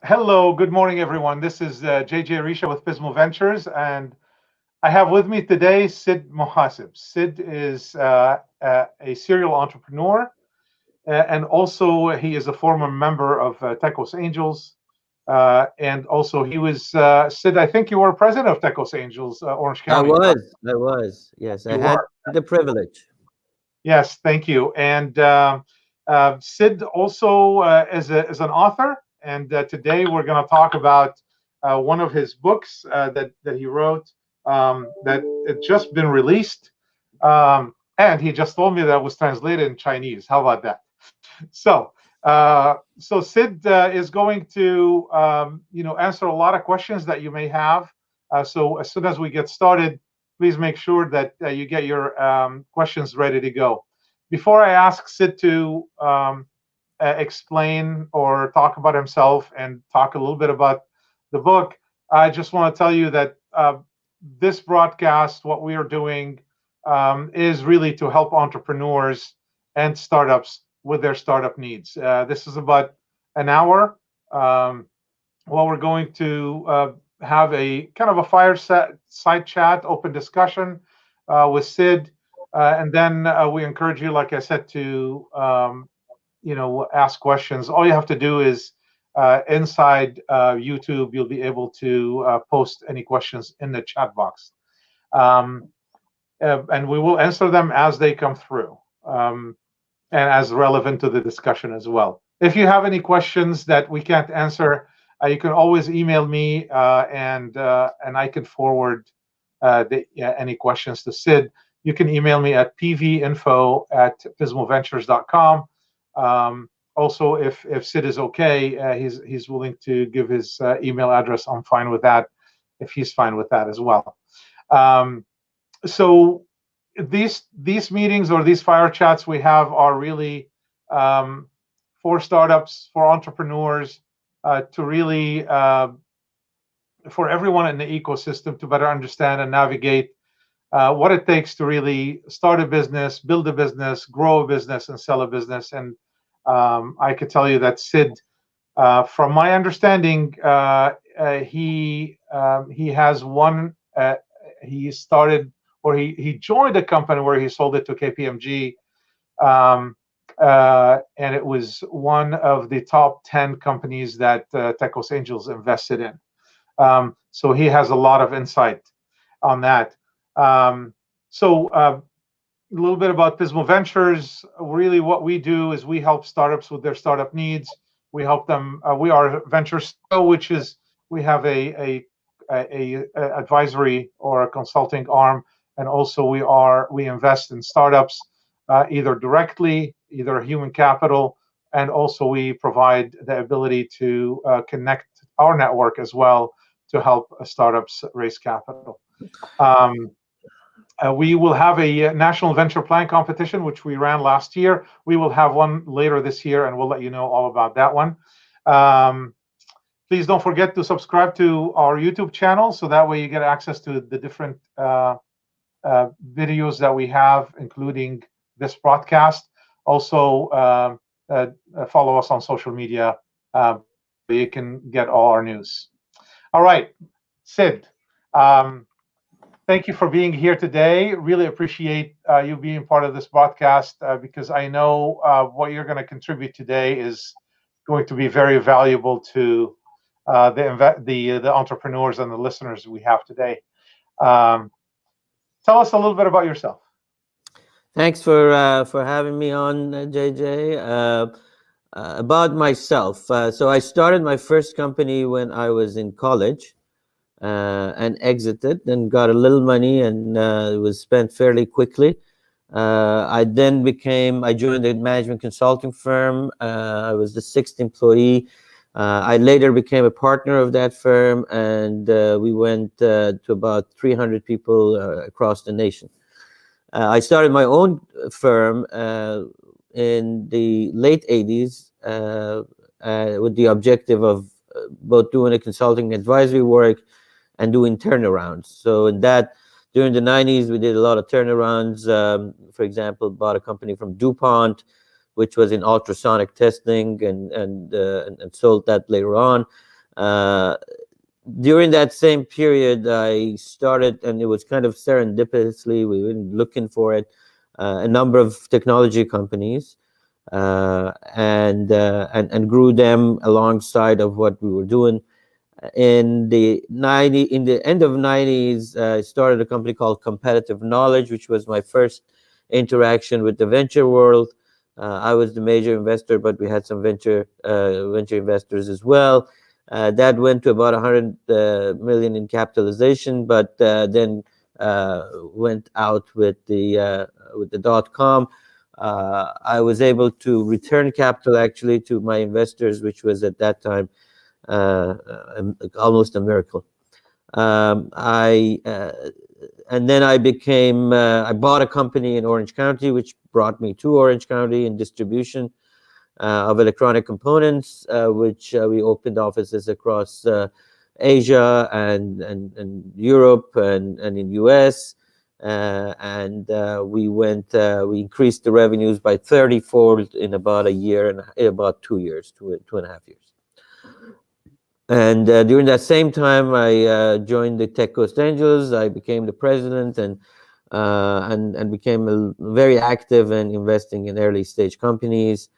Hello, good morning, everyone. This is JJ Richa with Pismo Ventures, and I have with me today Sid Mohasseb. Sid is a serial entrepreneur, and also he is a former member of Tecos Angels. And also, he was, Sid, I think you were president of Tecos Angels, Orange I County, correct? was, I was. Yes, I You had were. the privilege. Yes, thank you. And Sid also is an author, and today we're going to talk about one of his books that he wrote that it just been released, and he just told me that it was translated in Chinese. How about that? So Sid is going to answer a lot of questions that you may have. So as soon as we get started, please make sure that you get your questions ready to go. Before I ask Sid to explain or talk about himself and talk a little bit about the book, I just want to tell you that this broadcast, what we are doing, is really to help entrepreneurs and startups with their startup needs. This is about an hour. Well, we're going to have a kind of a fireside chat, open discussion with Sid, and then we encourage you, like I said, to ask questions. All you have to do is inside YouTube, you'll be able to post any questions in the chat box, um, and we will answer them as they come through. And as relevant to the discussion as well. If you have any questions that we can't answer, you can always email me, and I can forward any questions to Sid. You can email me at pvinfo@pismoventures.com. Also, if Sid is okay, he's willing to give his email address. I'm fine with that. If he's fine with that as well. Um, so these meetings or these fire chats we have are really um, for startups, for entrepreneurs, to really for everyone in the ecosystem to better understand and navigate what it takes to really start a business, build a business, grow a business, and sell a business. And I could tell you that Sid, from my understanding, he has one. He started or he joined a company where he sold it to KPMG, um, and it was one of the top 10 companies that Tecos Angels invested in. So he has a lot of insight on that. Um, so a little bit about Pismo Ventures. Really, what we do is we help startups with their startup needs. We help them. We are Venture Studio, which is we have a advisory or a consulting arm, and also we invest in startups either directly, either human capital, and also we provide the ability to connect our network as well to help startups raise capital. Um, we will have a national venture plan competition, which we ran last year. We will have one later this year, and we'll let you know all about that one. Um, Please don't forget to subscribe to our YouTube channel, so that way you get access to the different videos that we have, including this broadcast. Also, follow us on social media so you can get all our news. All right, Sid. Um, Thank you for being here today. Really appreciate you being part of this podcast because I know what you're going to contribute today is going to be very valuable to the entrepreneurs and the listeners we have today. Um, Tell us a little bit about yourself. Thanks for having me on, JJ. About myself, so I started my first company when I was in college, and exited, and got a little money, and it was spent fairly quickly. I joined a management consulting firm. I was the sixth employee. I later became a partner of that firm, and we went to about 300 people across the nation. I started my own firm in the late 80s with the objective of both doing a consulting advisory work and doing turnarounds. So in that, during the 90s, we did a lot of turnarounds. For example, bought a company from DuPont, which was in ultrasonic testing, and sold that later on. Uh, During that same period, I started, and it was kind of serendipitously, we were looking for it, a number of technology companies, and grew them alongside of what we were doing. In the end of '90s, I started a company called Competitive Knowledge, which was my first interaction with the venture world. I was the major investor, but we had some venture investors as well. That went to about 100 million in capitalization, but then went out with the .com. I was able to return capital actually to my investors, which was at that time almost a miracle. I And then I became I bought a company in Orange County, which brought me to Orange County in distribution of electronic components, which we opened offices across Asia and Europe and in US. We increased the revenues by 30-fold in about a year and about 2 years, two and a half years. And during that same time, I joined the Tech Coast Angels. I became the president and became very active in investing in early stage companies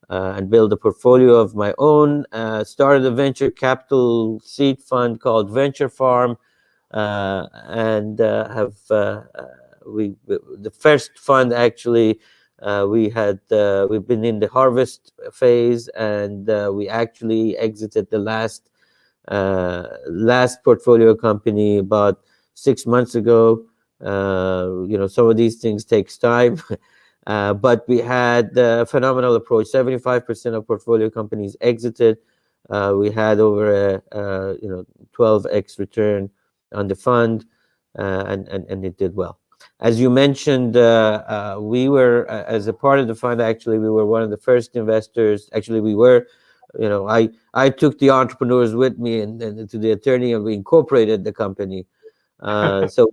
and build a portfolio of my own. Started a venture capital seed fund called Venture Farm, and have the first fund actually. We've been in the harvest phase, and we actually exited the last portfolio company about 6 months ago. Some of these things takes time, but we had a phenomenal approach. 75% of portfolio companies exited. We had over a 12x return on the fund, and it did well. As you mentioned, we were, as a part of the fund, actually, we were one of the first investors. Actually, we were, I took the entrepreneurs with me and to the attorney, and we incorporated the company. So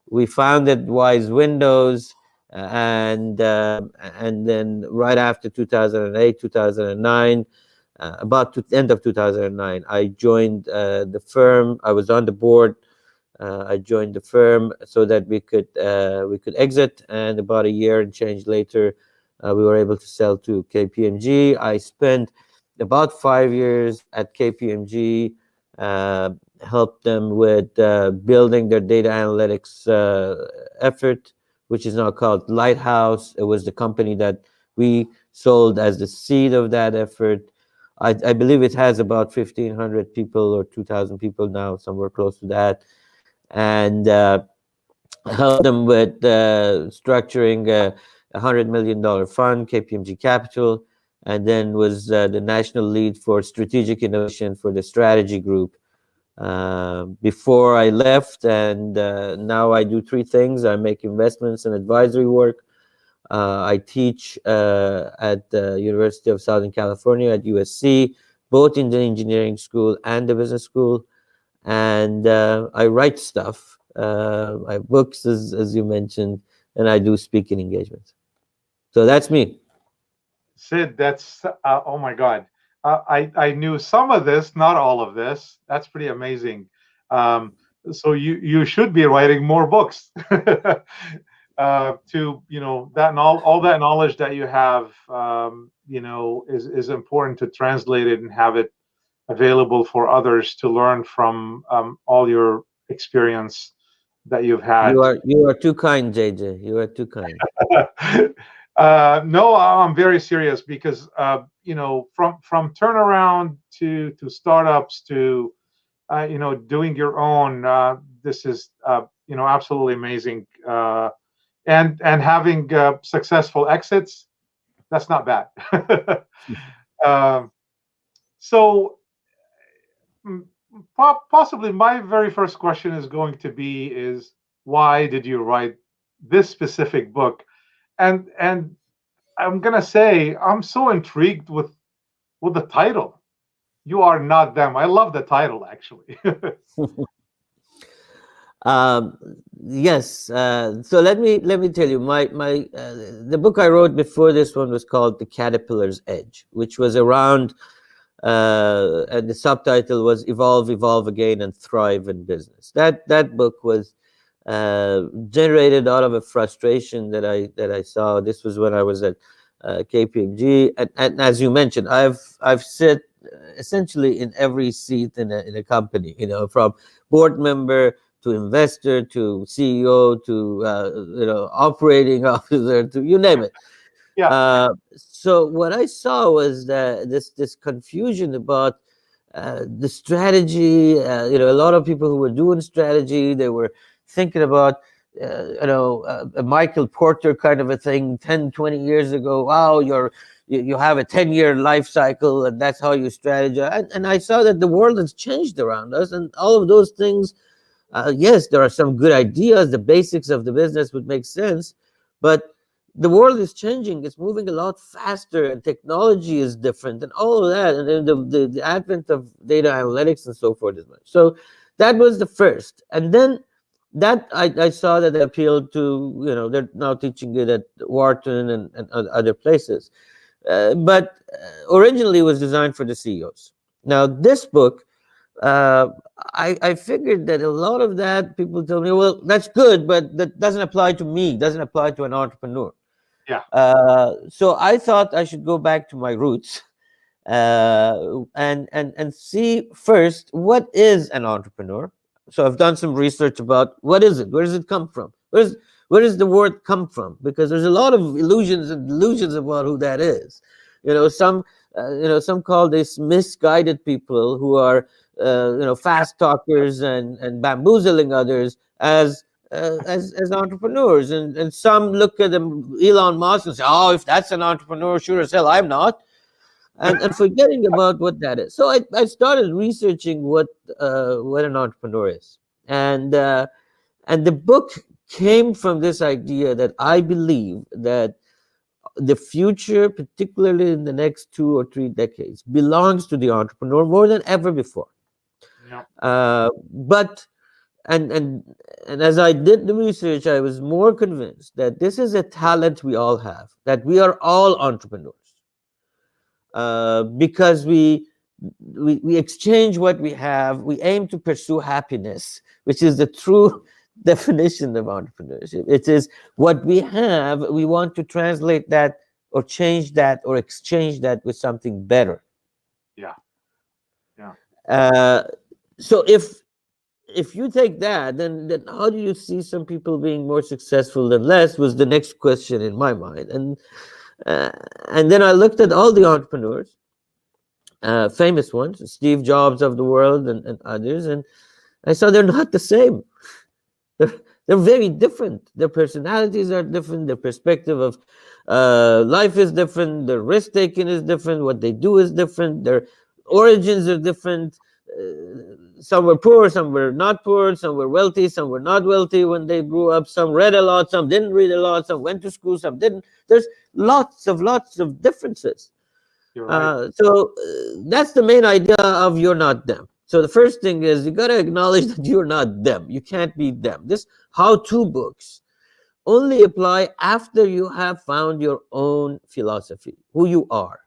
we founded Wise Windows, and then right after 2008, 2009, about the end of 2009, I joined the firm. I was on the board. I joined the firm so that we could exit, and about a year and change later, we were able to sell to KPMG. I spent about 5 years at KPMG, helped them with building their data analytics effort, which is now called Lighthouse. It was the company that we sold as the seed of that effort. I believe it has about 1,500 people or 2,000 people now, somewhere close to that. And helped them with structuring a $100 million fund, KPMG Capital, and then was the national lead for strategic innovation for the strategy group before I left. And now I do three things. I make investments and advisory work. I teach at the University of Southern California at USC, both in the engineering school and the business school. And I write stuff. I have books, as you mentioned, and I do speaking engagements. So that's me. Sid, that's oh my God. I knew some of this, not all of this. That's pretty amazing. So you should be writing more books to that all that knowledge that you have is important to translate it and have it available for others to learn from all your experience that you've had. You are too kind, JJ. You are too kind. No, I'm very serious because from turnaround to startups to doing your own. This is absolutely amazing, and having successful exits. That's not bad. So possibly my very first question is going to be is why did you write this specific book? And I'm gonna say I'm so intrigued with the title. You Are Not Them. I love the title actually. Yes. So let me tell you, the book I wrote before this one was called The Caterpillar's Edge, which was around and the subtitle was "Evolve, Evolve Again, and Thrive in Business." That book was generated out of a frustration that I saw. This was when I was at KPMG, and as you mentioned, I've sit essentially in every seat in a company. You know, from board member to investor to CEO to operating officer to you name it. Yeah. So what I saw was that this confusion about the strategy. A lot of people who were doing strategy, they were thinking about a Michael Porter kind of a thing 10, 20 years ago. Wow, you have a 10-year life cycle, and that's how you strategize. And I saw that the world has changed around us, and all of those things. Yes, there are some good ideas. The basics of the business would make sense, but the world is changing. It's moving a lot faster, and technology is different, and all of that. And then the advent of data analytics and so forth is much. So that was the first. And then that I saw that appealed to, they're now teaching it at Wharton and other places. But originally it was designed for the CEOs. Now, this book, uh, I figured that a lot of that people tell me, well, that's good, but that doesn't apply to me, doesn't apply to an entrepreneur. Yeah. So I thought I should go back to my roots and see first what is an entrepreneur. So I've done some research about what is it, where does it come from, where does the word come from? Because there's a lot of illusions and delusions about who that is. Some call this misguided people who are fast talkers and bamboozling others as entrepreneurs, and some look at them, Elon Musk, and say, oh, if that's an entrepreneur, sure as hell I'm not, and forgetting about what that is. So I started researching what an entrepreneur is, and the book came from this idea that I believe that the future, particularly in the next 2 or 3 decades, belongs to the entrepreneur more than ever before. Yeah. But and as I did the research, I was more convinced that this is a talent we all have, that we are all entrepreneurs, because we exchange what we have. We aim to pursue happiness, which is the true definition of entrepreneurship. It is what we have. We want to translate that or change that or exchange that with something better. Yeah. Yeah. So if you take that, then how do you see some people being more successful than less, was the next question in my mind. And then I looked at all the entrepreneurs, famous ones, Steve Jobs of the world and others, and I saw they're not the same. They're very different. Their personalities are different. Their perspective of life is different. Their risk taking is different. What they do is different. Their origins are different. Some were poor, some were not poor, some were wealthy, some were not wealthy when they grew up. Some read a lot, some didn't read a lot, some went to school, some didn't. There's lots of differences. You're right. That's the main idea of you're not them. So the first thing is you got to acknowledge that you're not them. You can't be them. This how-to books only apply after you have found your own philosophy, who you are,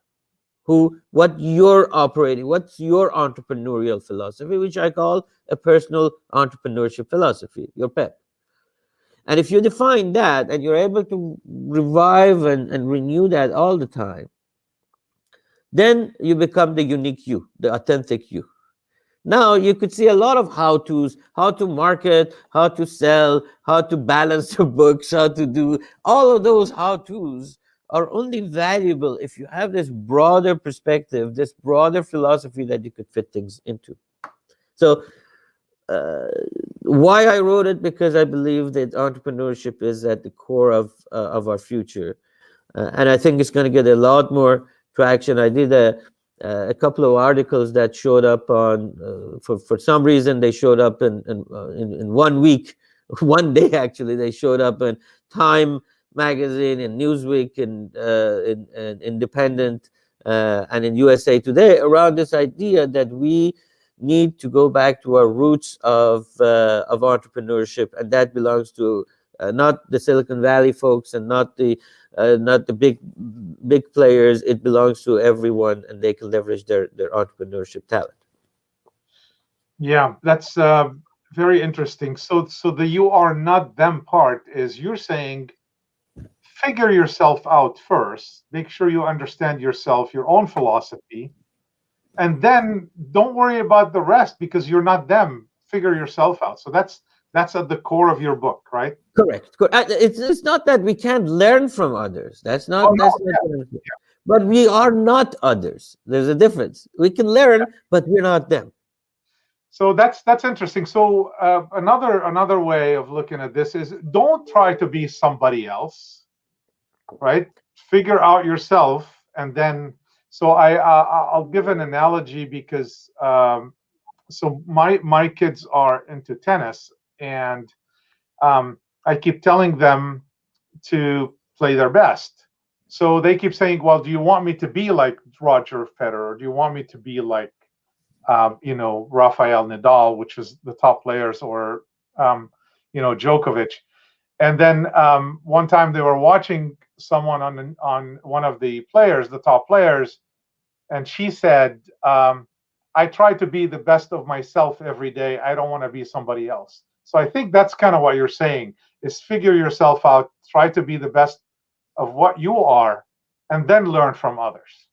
what you're operating, what's your entrepreneurial philosophy, which I call a personal entrepreneurship philosophy, your PEP. And if you define that and you're able to revive and renew that all the time, then you become the unique you, the authentic you. Now you could see a lot of how-tos, how to market, how to sell, how to balance your books, how to do all of those how-tos are only valuable if you have this broader perspective, this broader philosophy that you could fit things into. So why I wrote it? Because I believe that entrepreneurship is at the core of our future. And I think it's going to get a lot more traction. I did a couple of articles that showed up on, for some reason, they showed up in 1 week, one day actually, they showed up in Time magazine, in Newsweek, in Independent, and in USA Today, around this idea that we need to go back to our roots of entrepreneurship, and that belongs to not the Silicon Valley folks and not the big players. It belongs to everyone, and they can leverage their entrepreneurship talent. Yeah, that's very interesting. So the you are not them part is you're saying figure yourself out first, make sure you understand yourself, your own philosophy, and then don't worry about the rest because you're not them. Figure yourself out. So that's at the core of your book, right? Correct. It's not that we can't learn from others. That's not. Oh, no, That's not. yeah. But we are not others. There's a difference. We can learn, but we're not them. So that's interesting. So another way of looking at this is don't try to be somebody else, right? Figure out yourself, and then. So I'll give an analogy because so my kids are into tennis, and I keep telling them to play their best. So they keep saying, "Well, do you want me to be like Roger Federer, or do you want me to be like Rafael Nadal, which is the top players, or Djokovic?" And then one time they were watching someone on one of the players, the top players, and she said, "I try to be the best of myself every day. I don't want to be somebody else." So I think that's kind of what you're saying: is figure yourself out, try to be the best of what you are, and then learn from others.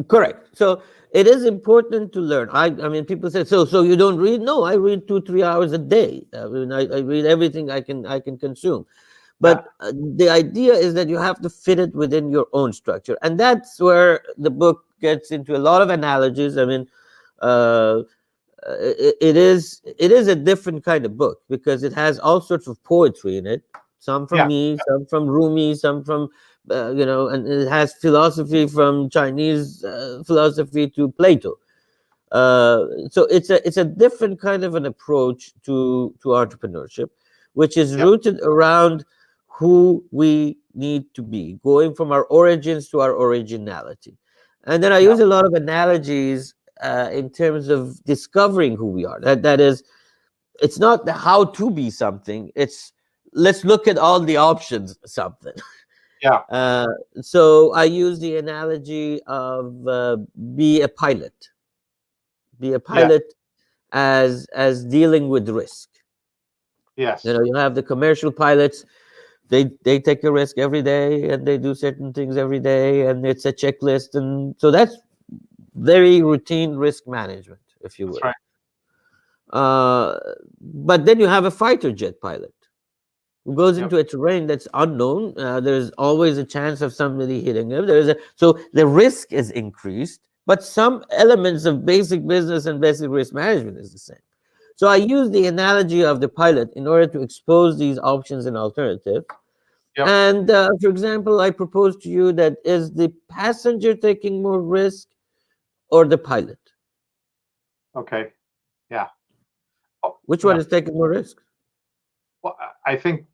Correct. So it is important to learn. I mean, people say, so you don't read? No, I read 2-3 hours a day. I mean, I read everything I can consume. But the idea is that you have to fit it within your own structure, and that's where the book gets into a lot of analogies. I mean, it is a different kind of book because it has all sorts of poetry in it. Some from me, some from Rumi, some from and it has philosophy from Chinese philosophy to Plato. So it's a different kind of an approach to entrepreneurship, which is rooted around who we need to be, going from our origins to our originality. And then I use a lot of analogies in terms of discovering who we are. That is, it's not the how to be something. It's let's look at all the options. Something. Yeah. So I use the analogy of be a pilot. Be a pilot as dealing with risk. Yes. You have the commercial pilots. They take a risk every day, and they do certain things every day, and it's a checklist, and so that's very routine risk management, if you will. That's right. But then you have a fighter jet pilot who goes into a terrain that's unknown. There's always a chance of somebody hitting him. So the risk is increased, but some elements of basic business and basic risk management is the same. So I use the analogy of the pilot in order to expose these options and alternatives. And for example, I propose to you that is the passenger taking more risk or the pilot? Okay. Yeah. Which one is taking more risk? Well, I think,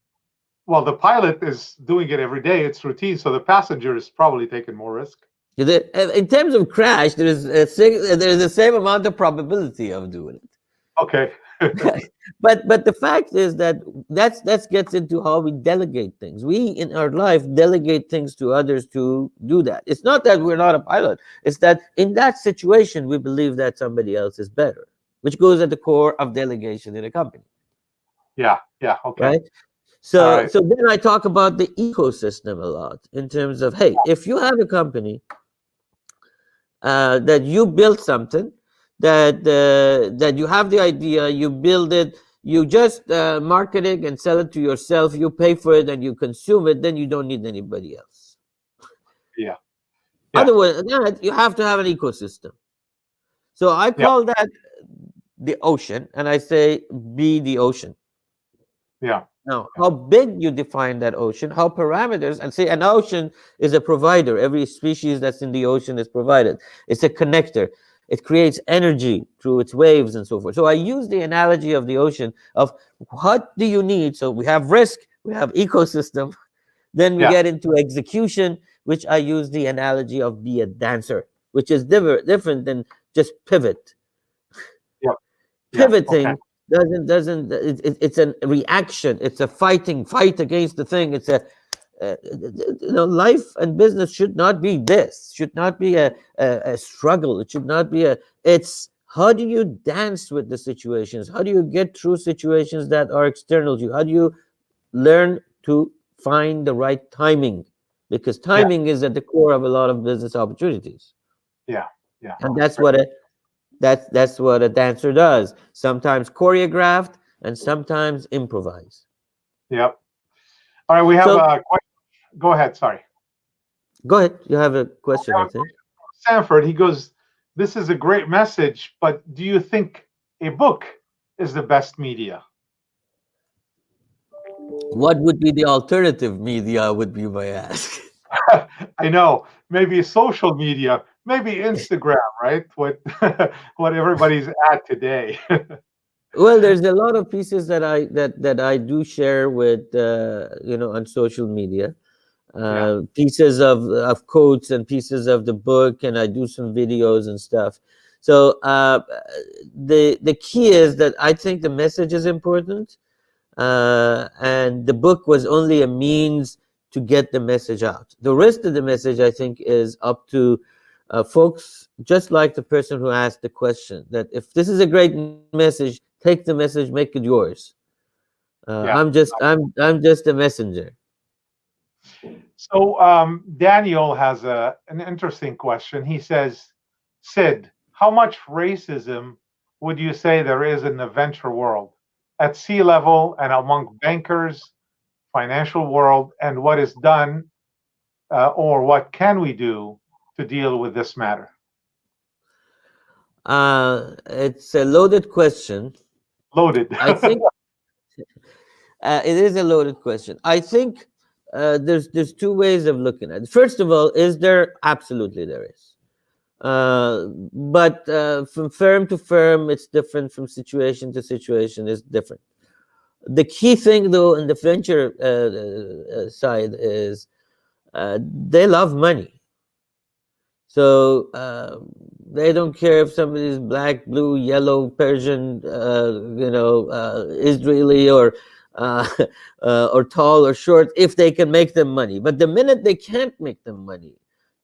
the pilot is doing it every day. It's routine. So the passenger is probably taking more risk. In terms of crash, there's the same amount of probability of doing it. Okay. But the fact is that gets into how we delegate things. We in our life delegate things to others to do that. It's not that we're not a pilot. It's that in that situation we believe that somebody else is better, which goes at the core of delegation in a company. Yeah. Okay. Right. So then I talk about the ecosystem a lot in terms of, hey, if you have a company that you built something, that you have the idea, you build it, you just market it and sell it to yourself, you pay for it and you consume it, then you don't need anybody else. Yeah. Otherwise, you have to have an ecosystem. So I call that the ocean, and I say be the ocean. Yeah. Now, how big you define that ocean, how parameters, and say an ocean is a provider. Every species that's in the ocean is provided. It's a connector. It creates energy through its waves and so forth. So I use the analogy of the ocean of what do you need? So we have risk, we have ecosystem. Then we get into execution, which I use the analogy of be a dancer, which is different than just pivot. Yeah. Pivoting It's a reaction. It's a fight against the thing. It's a life and business should not be this. Should not be a struggle. It should not be a. It's how do you dance with the situations? How do you get through situations that are external to you? How do you learn to find the right timing? Because Yeah, timing is at the core of a lot of business opportunities, yeah, yeah. and that's what a dancer does. Sometimes choreographed and sometimes improvise. Yep. All right, we have So a question. Go ahead. Sorry. go ahead. You have a We question, have I a think. question from Sanford. He goes, "This is a great message, but do you think a book is the best media?" What would be the alternative media would be my ask. I know, maybe social media, maybe Instagram, right? What what everybody's at today. Well, there's a lot of pieces that I do share with on social media. Yeah, Pieces of quotes and pieces of the book, and I do some videos and stuff. So the key is that I think the message is important, and the book was only a means to get the message out. The rest of the message, I think, is up to folks, just like the person who asked the question. That if this is a great message, take the message, make it yours. yeah. I'm just a messenger. So Daniel has an interesting question. He says, "Sid, how much racism would you say there is in the venture world, at sea level and among bankers, financial world, and what is done or what can we do to deal with this matter?" It's a loaded question. Loaded. I think it is a loaded question. I think there's two ways of looking at it. First of all, is there? Absolutely, there is. But from firm to firm, it's different. From situation to situation, it's different. The key thing, though, in the venture side is they love money. So they don't care if somebody's black, blue, yellow, Persian, Israeli, uh, or tall or short, if they can make them money. But the minute they can't make them money,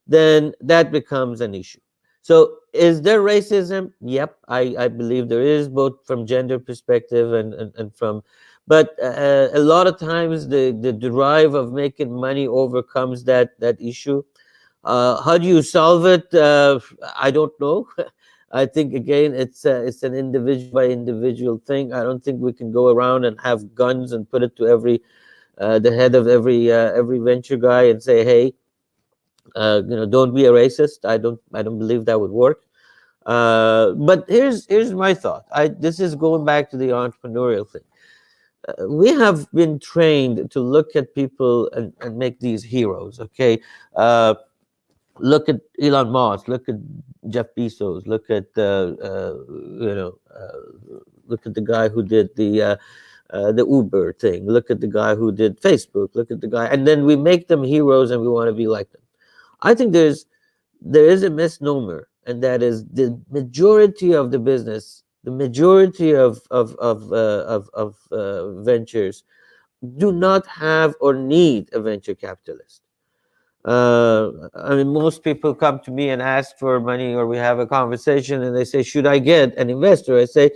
then that becomes an issue. So is there racism? Yep, I believe there is, both from gender perspective and from, but a lot of times the drive of making money overcomes that issue. How do you solve it? I don't know. I think again, it's an individual by individual thing. I don't think we can go around and have guns and put it to the head of every venture guy and say, hey, don't be a racist. I don't believe that would work. But here's my thought. This is going back to the entrepreneurial thing. We have been trained to look at people and make these heroes. Okay. Look at Elon Musk, look at Jeff Bezos, look at the guy who did the Uber thing, look at the guy who did Facebook, look at the guy, and then we make them heroes and we want to be like them. I think there is a misnomer, and that is the majority of the business, the majority of ventures do not have or need a venture capitalist. I mean, most people come to me and ask for money, or we have a conversation and they say, should I get an investor? I say,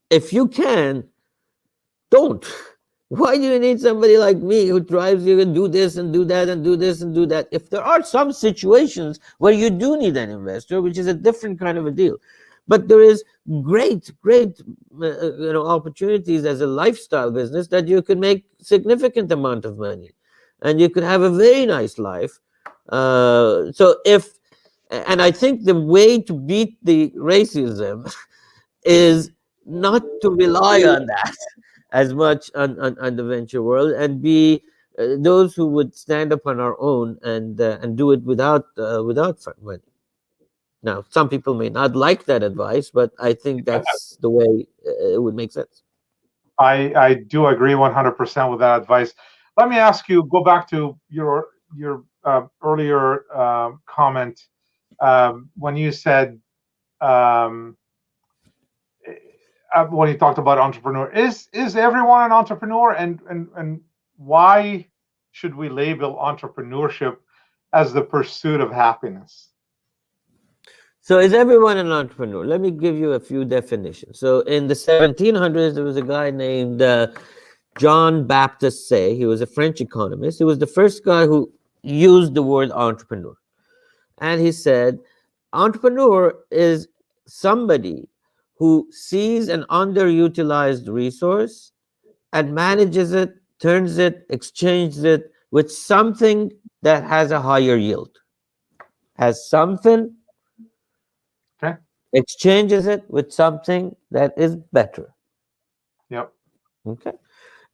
if you can, don't. Why do you need somebody like me who drives you and do this and do that and do this and do that? If there are some situations where you do need an investor, which is a different kind of a deal, but there is great opportunities as a lifestyle business that you can make significant amount of money, and you could have a very nice life. And I think the way to beat the racism is not to rely on that as much on the venture world, and be those who would stand up on our own and do it without money. Now, some people may not like that advice, but I think that's the way it would make sense. I do agree 100% with that advice. Let me ask you, go back to your earlier comment when you said, um, when you talked about entrepreneur, is everyone an entrepreneur, and why should we label entrepreneurship as the pursuit of happiness? So is everyone an entrepreneur? Let me give you a few definitions. So in the 1700s, there was a guy named John Baptist Say. He was a French economist. He was the first guy who used the word entrepreneur. And he said, entrepreneur is somebody who sees an underutilized resource and manages it, turns it, exchanges it with something that has a higher yield. Has something, Okay. exchanges it with something that is better. Yep. Okay.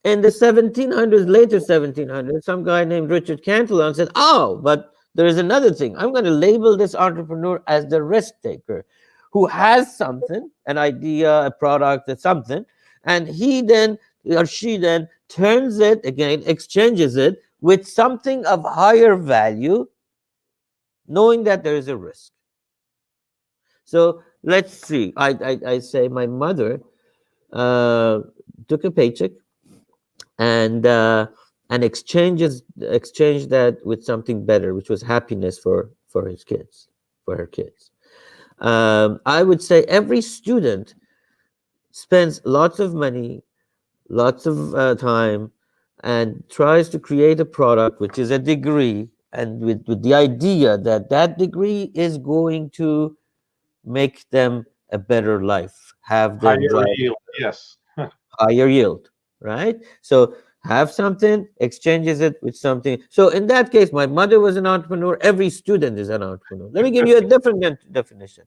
In the 1700s, later 1700s, some guy named Richard Cantillon said, oh, but there is another thing. I'm going to label this entrepreneur as the risk taker who has something, an idea, a product, or something, and he then or she then turns it again, exchanges it with something of higher value, knowing that there is a risk. So let's see. I say my mother took a paycheck and exchanged that with something better, which was happiness for his kids, for her kids. I would say every student spends lots of money, lots of time, and tries to create a product, which is a degree, and with the idea that that degree is going to make them a better life, have them Higher drive yield. Yes. higher yield, right? So have something, exchanges it with something. So in that case, my mother was an entrepreneur. Every student is an entrepreneur. Let me give you a different definition.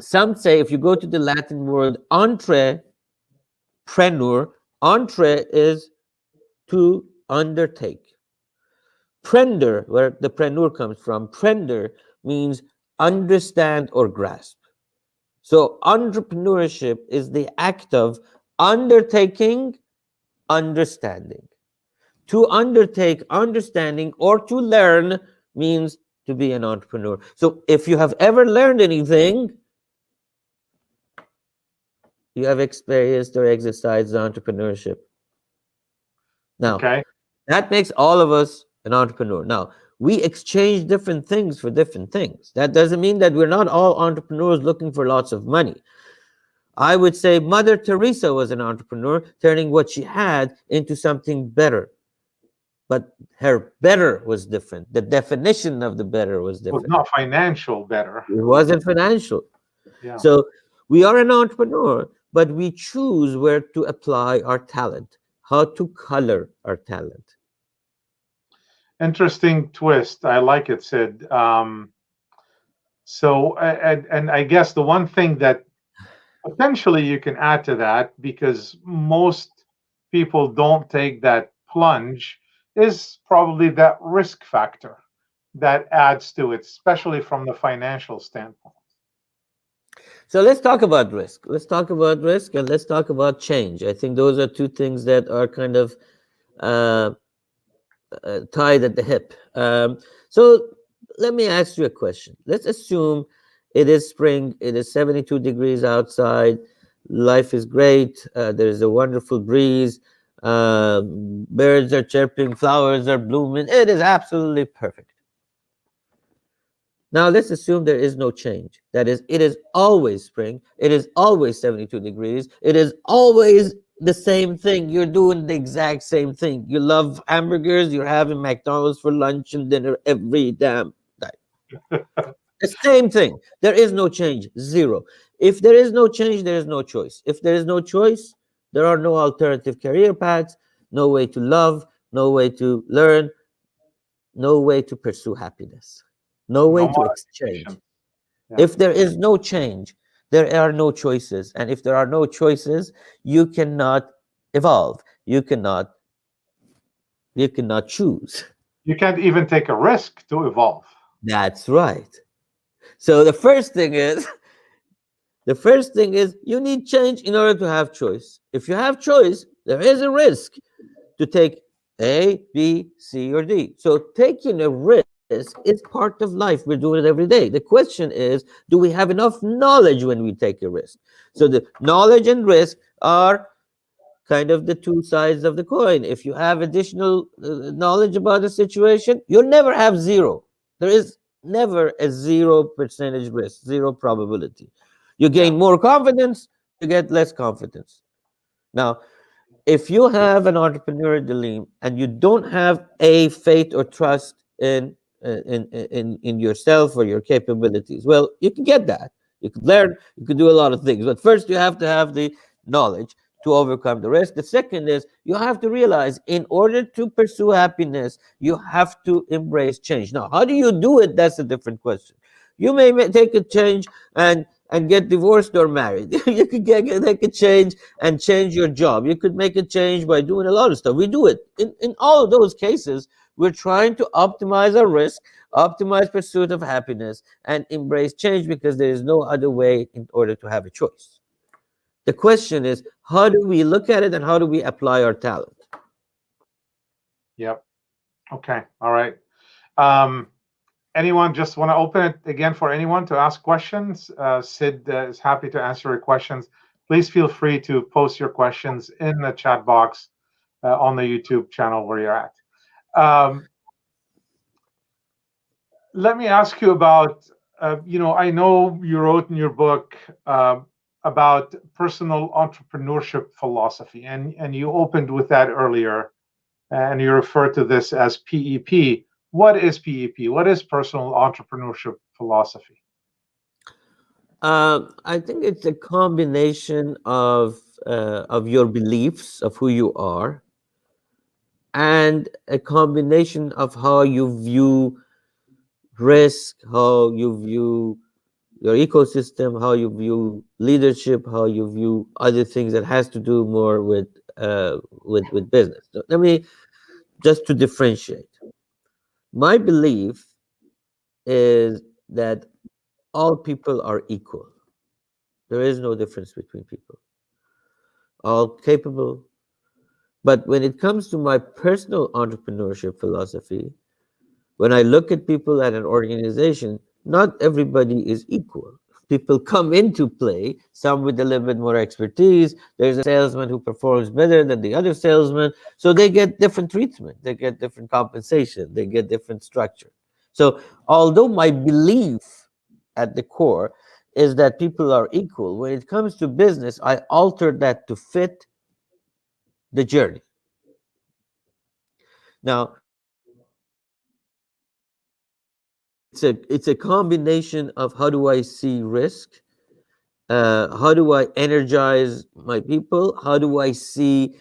Some say if you go to the Latin word entrepreneur, entre is to undertake. Prender, where the preneur comes from, prender means understand or grasp. So entrepreneurship is the act of undertaking, understanding. To undertake, understanding, or to learn means to be an entrepreneur. So if you have ever learned anything, you have experienced or exercised entrepreneurship. Now, Okay. that makes all of us an entrepreneur. Now, we exchange different things for different things. That doesn't mean that we're not all entrepreneurs looking for lots of money. I would say Mother Teresa was an entrepreneur, turning what she had into something better. But her better was different. The definition of the better was It was different. not financial better. It wasn't financial. Yeah. So we are an entrepreneur, but we choose where to apply our talent, how to color our talent. Interesting twist. I like it, Sid. So, and I guess the one thing that potentially you can add to that, because most people don't take that plunge, is probably that risk factor that adds to it, especially from the financial standpoint. So let's talk about risk. Let's talk about risk and let's talk about change. I think those are two things that are kind of uh, tied at the hip. So let me ask you a question. Let's assume it is spring, it is 72 degrees outside, life is great, there is a wonderful breeze, birds are chirping, flowers are blooming, it is absolutely perfect. Now let's assume there is no change. That is, it is always spring, it is always 72 degrees, it is always the same thing. You're doing the exact same thing. You love hamburgers, you're having McDonald's for lunch and dinner every damn day. The same thing. There is no change. Zero. If there is no change, there is no choice. If there is no choice, there are no alternative career paths, no way to love, no way to learn, no way to pursue happiness, no way No to exchange. modification. Yeah. If there is no change, there are no choices. And if there are no choices, you cannot evolve. You cannot choose. You can't even take a risk to evolve. That's right. So the first thing is you need change in order to have choice. If you have choice, there is a risk to take A, B, C, or D. So taking a risk risk is part of life. We're doing it every day. The question is, do we have enough knowledge when we take a risk? So the knowledge and risk are kind of the two sides of the coin. If you have additional knowledge about a situation, you'll never have zero. There is never a 0% risk, zero probability. You Yeah. gain more confidence, you get less confidence. Now, if you have an entrepreneurial dilemma and you don't have a faith or trust in yourself or your capabilities, well, you can get that. You can learn, you can do a lot of things, but first you have to have the knowledge to overcome the risk. The second is you have to realize, in order to pursue happiness, you have to embrace change. Now, how do you do it? That's a different question. You may take a change and get divorced or married. You could take a change and change your job. You could make a change by doing a lot of stuff. We do it in all of those cases. We're trying to optimize our risk, optimize pursuit of happiness, and embrace change, because there is no other way in order to have a choice. The question is, how do we look at it and how do we apply our talent? Yep. Okay. All right. Um, Anyone just want to open it again for anyone to ask questions? Sid is happy to answer your questions. Please feel free to post your questions in the chat box on the YouTube channel where you're at. Um, Let me ask you about, I know you wrote in your book about personal entrepreneurship philosophy, and you opened with that earlier, and you refer to this as PEP. What is PEP? What is personal entrepreneurship philosophy? I think it's a combination of your beliefs of who you are, and a combination of how you view risk, how you view your ecosystem, how you view leadership, how you view other things that has to do more with business. So let me just to differentiate. My belief is that all people are equal. There is no difference between people. All capable. But when it comes to my personal entrepreneurship philosophy, when I look at people at an organization, not everybody is equal. People come into play, some with a little bit more expertise. There's a salesman who performs better than the other salesman. So they get different treatment, they get different compensation, they get different structure. So although my belief at the core is that people are equal, when it comes to business, I altered that to fit the journey. Now, it's a combination of how do I see risk, how do I energize my people, how do I see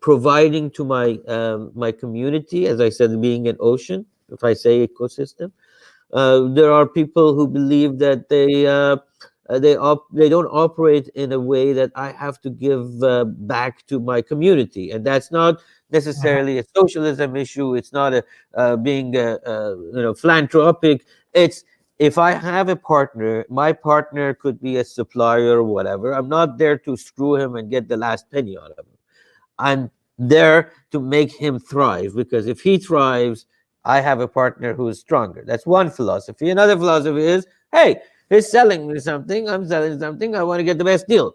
providing to my community, as I said, being an ocean, if I say ecosystem. There are people who believe that they don't operate in a way that I have to give back to my community, and that's not Mhm. necessarily a socialism issue. It's not a being philanthropic. It's, if I have a partner, my partner could be a supplier or whatever. I'm not there to screw him and get the last penny out of him. I'm there to make him thrive, because if he thrives, I have a partner who is stronger. That's one philosophy. Another philosophy is, hey, he's selling me something, I'm selling something, I want to get the best deal.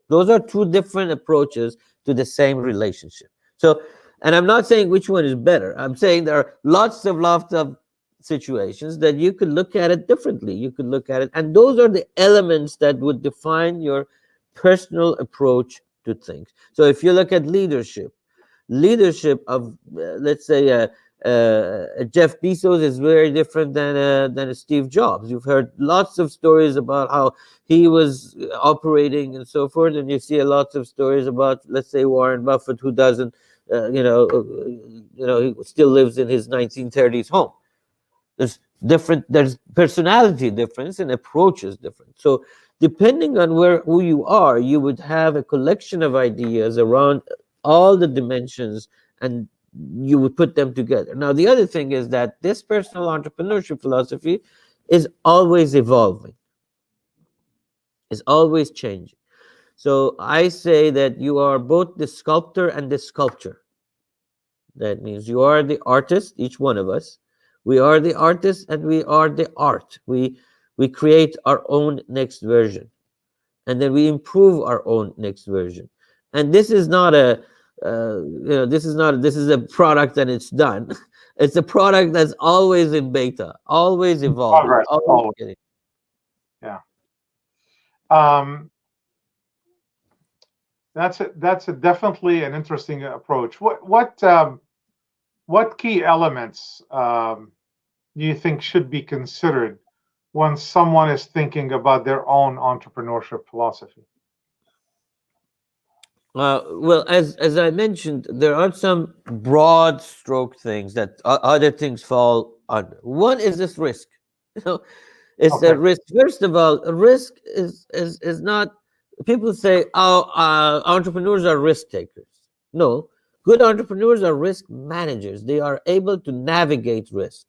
Those are two different approaches to the same relationship. So, and I'm not saying which one is better. I'm saying there are lots of situations that you could look at it differently. You could look at it, and those are the elements that would define your personal approach to things. So if you look at leadership of let's say Jeff Bezos is very different than a Steve Jobs. You've heard lots of stories about how he was operating and so forth, and you see a lot of stories about, let's say, Warren Buffett, who doesn't, he still lives in his 1930s home. There's personality difference and approaches different. So depending on who you are, you would have a collection of ideas around all the dimensions, and you would put them together. Now, the other thing is that this personal entrepreneurship philosophy is always evolving, is always changing. So I say that you are both the sculptor and the sculpture. That means you are the artist, each one of us. We are the artist and we are the art. We create our own next version, and then we improve our own next version. And this is not a this is a product and it's done. It's a product that's always in beta, always evolving, Progress, always always. getting. Yeah. Um, that's definitely an interesting approach. What key elements do you think should be considered when someone is thinking about their own entrepreneurship philosophy? Well, as I mentioned, there are some broad stroke things that other things fall under. One is this risk. You know, it's a Okay. risk. First of all, a risk is not. People say, "Oh, entrepreneurs are risk takers." No, good entrepreneurs are risk managers. They are able to navigate risk.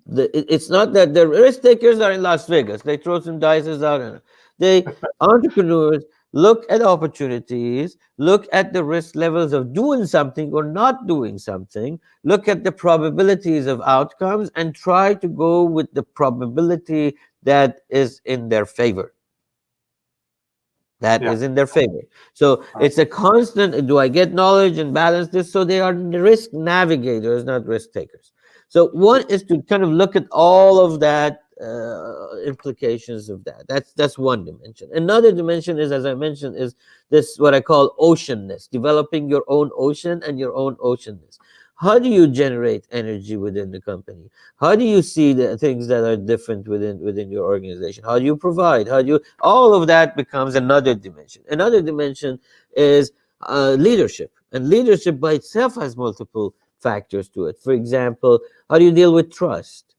It's not that the risk takers are in Las Vegas. They throw some dices out. And they entrepreneurs look at opportunities, look at the risk levels of doing something or not doing something, look at the probabilities of outcomes, and try to go with the probability that is in their favor. That Yeah. is in their favor. So it's a constant, do I get knowledge and balance this? So they are risk navigators, not risk takers. So one is to kind of look at all of that implications of that. That's one dimension. Another dimension is, as I mentioned, is this what I call oceanness, developing your own ocean and your own oceanness. How do you generate energy within the company? How do you see the things that are different within your organization? How do you provide? How do you, all of that becomes another dimension. Another dimension is leadership, and leadership by itself has multiple factors to it. For example, how do you deal with trust?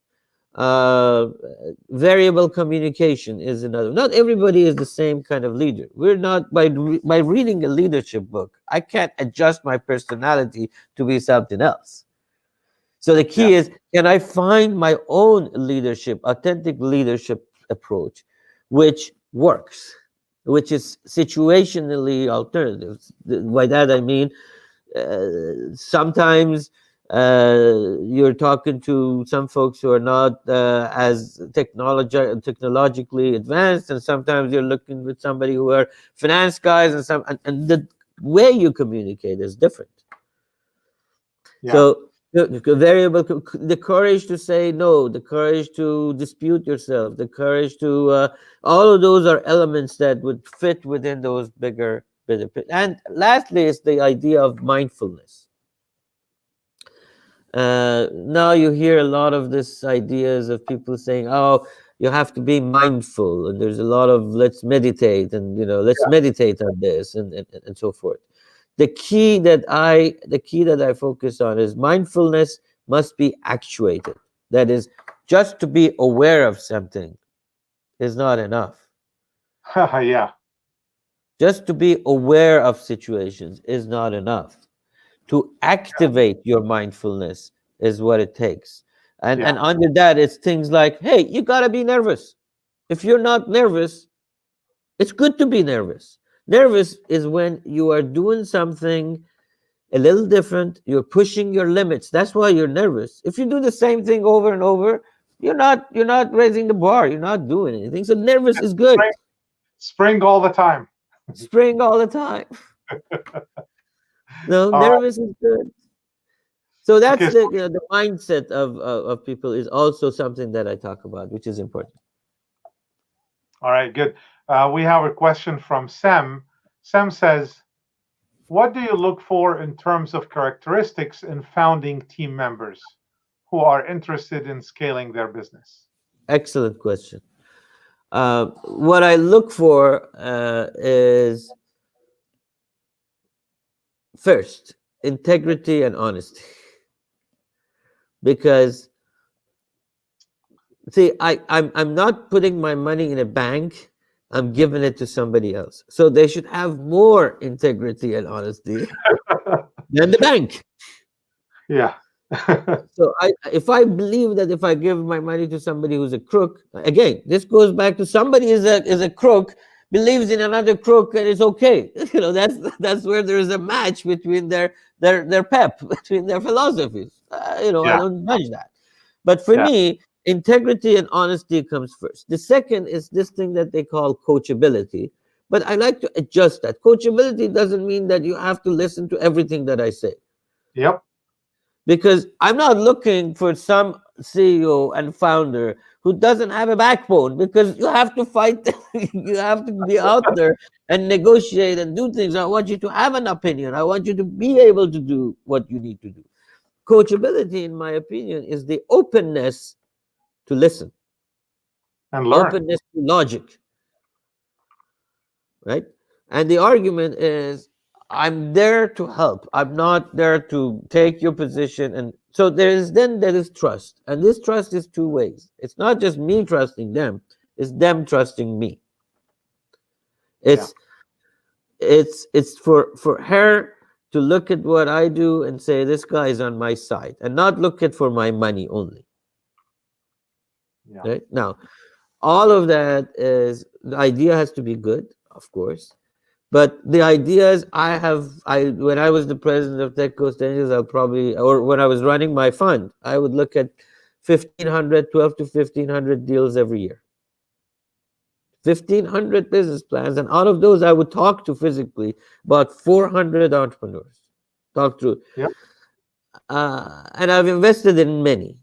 Variable communication is another. Not everybody is the same kind of leader. We're not, by reading a leadership book, I can't adjust my personality to be something else. So the key is, can I find my own leadership, authentic leadership approach, which works, which is situationally alternative. By that I mean, sometimes you're talking to some folks who are not as technologically advanced, and sometimes you're looking with somebody who are finance guys, and the way you communicate is different. Yeah. So the variable, the courage to say no, the courage to dispute yourself, the courage to all of those are elements that would fit within those bigger. And lastly is the idea of mindfulness. Now you hear a lot of this ideas of people saying, "Oh, you have to be mindful," and there's a lot of let's meditate, and let's meditate on this, and so forth. The key that I focus on is mindfulness must be actuated. That is, just to be aware of something is not enough. Yeah. Just to be aware of situations is not enough. To activate your mindfulness is what it takes. And under that, it's things like, hey, you got to be nervous. If you're not nervous, it's good to be nervous. Nervous is when you are doing something a little different, you're pushing your limits. That's why you're nervous. If you do the same thing over and over, you're not raising the bar, you're not doing anything. So nervous is good. Spring all the time. Spring all the time. No, nervous is good. So that's the mindset of people is also something that I talk about, which is important. All right, good. We have a question from Sam. Sam says, what do you look for in terms of characteristics in founding team members who are interested in scaling their business? Excellent question. What I look for is, first, integrity and honesty. Because, see, I'm not putting my money in a bank. I'm giving it to somebody else. So they should have more integrity and honesty than the bank. Yeah. So if I believe that if I give my money to somebody who's a crook, again, this goes back to somebody is a crook believes in another crook and it's okay. That's where there is a match between their pep, between their philosophies. I Yeah. don't judge that. But for Yeah. me, integrity and honesty comes first. The second is this thing that they call coachability. But I like to adjust that. Coachability doesn't mean that you have to listen to everything that I say. Yep. Because I'm not looking for some CEO and founder who doesn't have a backbone, because you have to fight, you have to be out there and negotiate and do things. I want you to have an opinion. I want you to be able to do what you need to do. Coachability, in my opinion, is the openness to listen, And learn. openness to logic, right? And the argument is, I'm there to help. I'm not there to take your position. And so there is trust. And this trust is two ways. It's not just me trusting them, it's them trusting me. Yeah. It's for her to look at what I do and say, this guy is on my side, and not look at for my money only. Yeah. Right? Now, all of that is, the idea has to be good, of course. But the idea is, when I was the president of Tech Coast Angels, or when I was running my fund, I would look at 12 to 1,500 deals every year. 1,500 business plans, and out of those, I would talk to physically about 400 entrepreneurs. Talk to, Yep. And I've invested in many.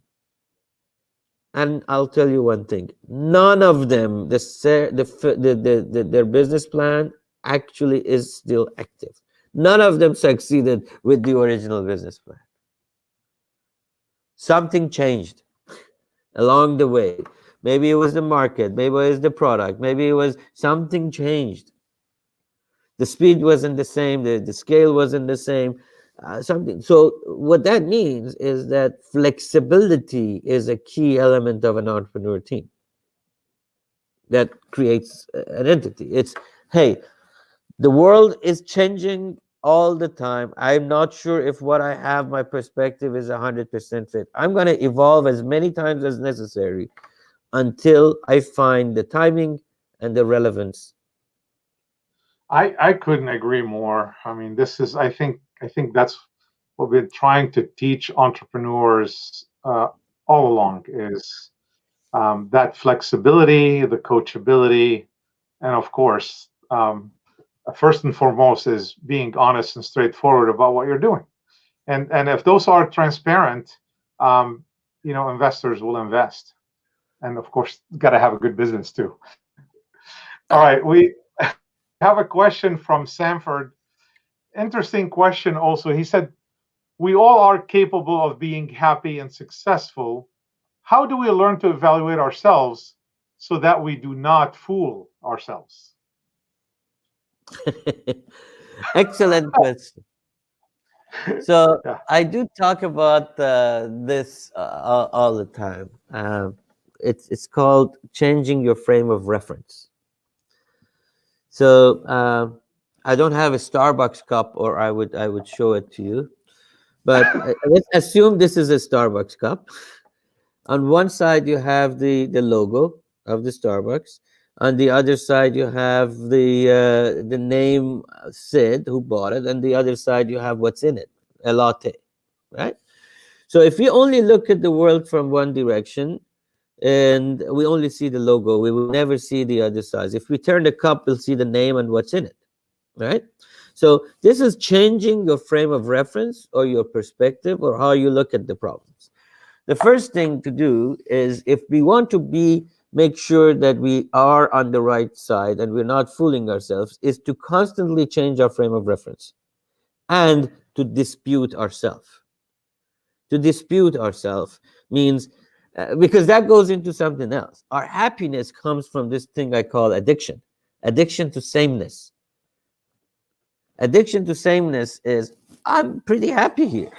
And I'll tell you one thing: none of them, their business plan actually is still active. None of them succeeded with the original business plan. Something changed along the way. Maybe it was the market, maybe it was the product, maybe it was something changed. The speed wasn't the same, the scale wasn't the same. Something. So what that means is that flexibility is a key element of an entrepreneur team that creates an entity. It's, hey, the world is changing all the time. I'm not sure if what I have, my perspective, is 100% fit. I'm going to evolve as many times as necessary until I find the timing and the relevance. I couldn't agree more. I mean, I think that's what we're trying to teach entrepreneurs all along, is that flexibility, the coachability, and of course, first and foremost, is being honest and straightforward about what you're doing. And if those are transparent, investors will invest. And of course, got to have a good business too. All right, we have a question from Sanford. Interesting question also. He said, we all are capable of being happy and successful. How do we learn to evaluate ourselves so that we do not fool ourselves? Excellent question. So Yeah. I do talk about this all the time. It's called changing your frame of reference. So I don't have a Starbucks cup, or I would show it to you. But let's assume this is a Starbucks cup. On one side, you have the logo of the Starbucks. On the other side, you have the name Sid, who bought it. And the other side, you have what's in it, a latte, right? So if we only look at the world from one direction and we only see the logo, we will never see the other side. If we turn the cup, we'll see the name and what's in it, right? So this is changing your frame of reference, or your perspective, or how you look at the problems. The first thing to do is, if we want to make sure that we are on the right side and we're not fooling ourselves, is to constantly change our frame of reference and to dispute ourselves. To dispute ourselves means, because that goes into something else. Our happiness comes from this thing I call addiction to sameness. Addiction to sameness is, I'm pretty happy here.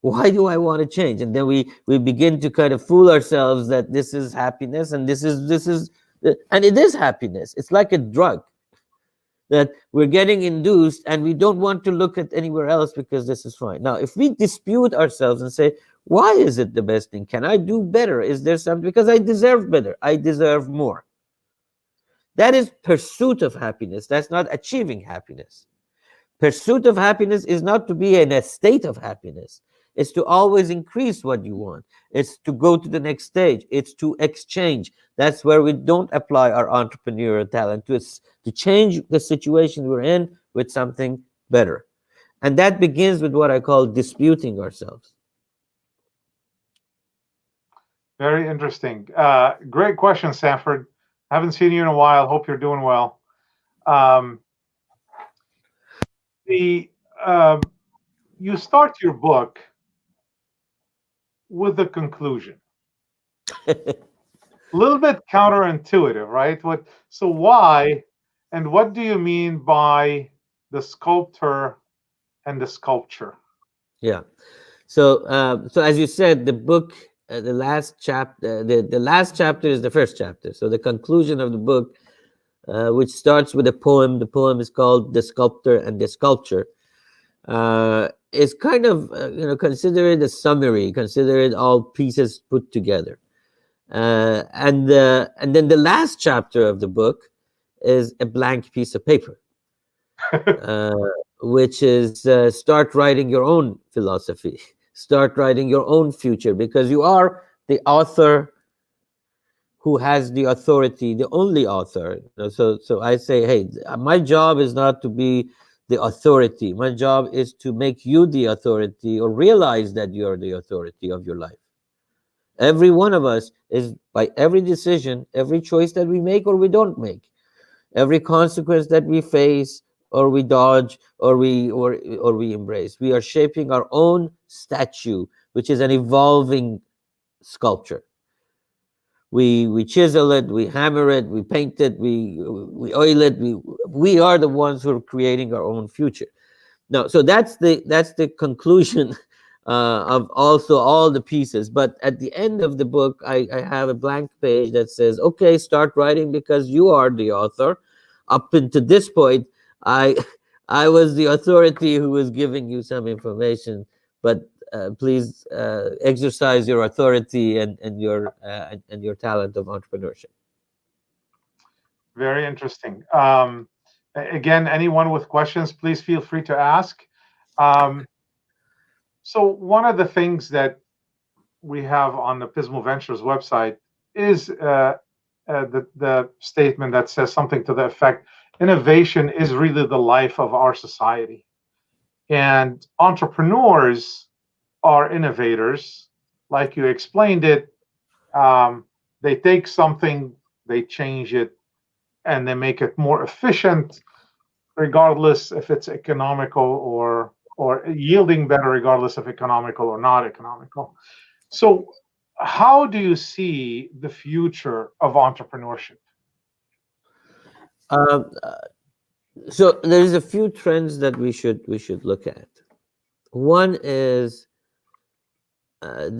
Why do I want to change? And then we begin to kind of fool ourselves that this is happiness, and this is, and it is happiness. It's like a drug that we're getting induced, and we don't want to look at anywhere else because this is fine. Now, if we dispute ourselves and say, why is it the best thing? Can I do better? Is there something? Because I deserve better. I deserve more. That is pursuit of happiness. That's not achieving happiness. Pursuit of happiness is not to be in a state of happiness. It's to always increase what you want. It's to go to the next stage. It's to exchange. That's where we don't apply our entrepreneurial talent to change the situation we're in with something better. And that begins with what I call disputing ourselves. Very interesting. Great question, Sanford. Haven't seen you in a while. Hope you're doing well. Um, the You start your book with the conclusion. A little bit counterintuitive, right? So why, and what do you mean by the sculptor and the sculpture? Yeah. So as you said, the book, the last chapter, the last chapter is the first chapter. So the conclusion of the book, which starts with a poem. The poem is called "The Sculptor and the Sculpture." Is kind of consider it a summary. Consider it all pieces put together. And then the last chapter of the book is a blank piece of paper, uh, which is start writing your own philosophy, start writing your own future, because you are the author who has the authority, the only author. So I say, hey, my job is not to be the authority. My job is to make you the authority, or realize that you're the authority of your life. Every one of us is, by every decision, every choice that we make or we don't make, every consequence that we face or we dodge or we embrace, we are shaping our own statue, which is an evolving sculpture. We chisel it, we hammer it, we paint it, we oil it. We are the ones who are creating our own future. No, so that's the conclusion of also all the pieces. But at the end of the book, I have a blank page that says, okay, start writing, because you are the author. Up until this point, I I was the authority who was giving you some information, but please exercise your authority and your talent of entrepreneurship. Very interesting. Again, anyone with questions, please feel free to ask. Um, so one of the things that we have on the Pismo Ventures website is the statement that says something to the effect: innovation is really the life of our society, and entrepreneurs are innovators. Like you explained it, they take something, they change it, and they make it more efficient, regardless if it's economical or yielding better, regardless of economical or not economical. So, how do you see the future of entrepreneurship? Um, so there's a few trends that we should look at. One is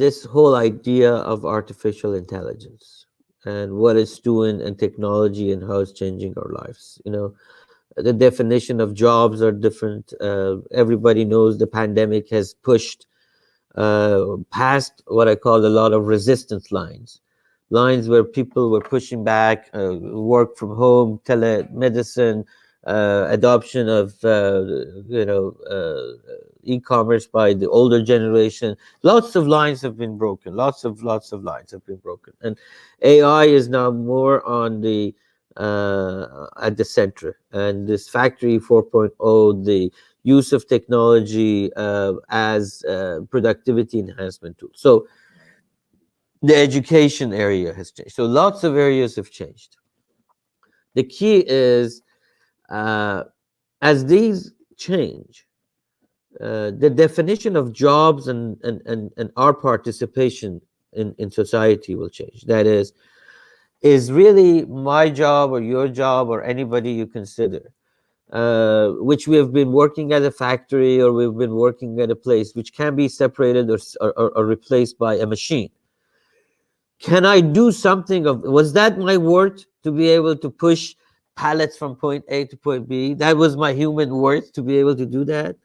this whole idea of artificial intelligence and what it's doing, and technology, and how it's changing our lives. The definition of jobs are different. Everybody knows the pandemic has pushed past what I call a lot of resistance lines where people were pushing back, work from home, telemedicine, adoption of e-commerce by the older generation. Lots of lines have been broken. Lots of lines have been broken, and AI is now more on the at the center. And this Factory 4.0, the use of technology as productivity enhancement tool. So the education area has changed. So lots of areas have changed. The key is, as these change, the definition of jobs and our participation in society will change. That is really my job or your job or anybody you consider, which we have been working at a factory or we've been working at a place, which can be separated or replaced by a machine. Can I do something was that my worth to be able to push pallets from point A to point B? That was my human worth to be able to do that?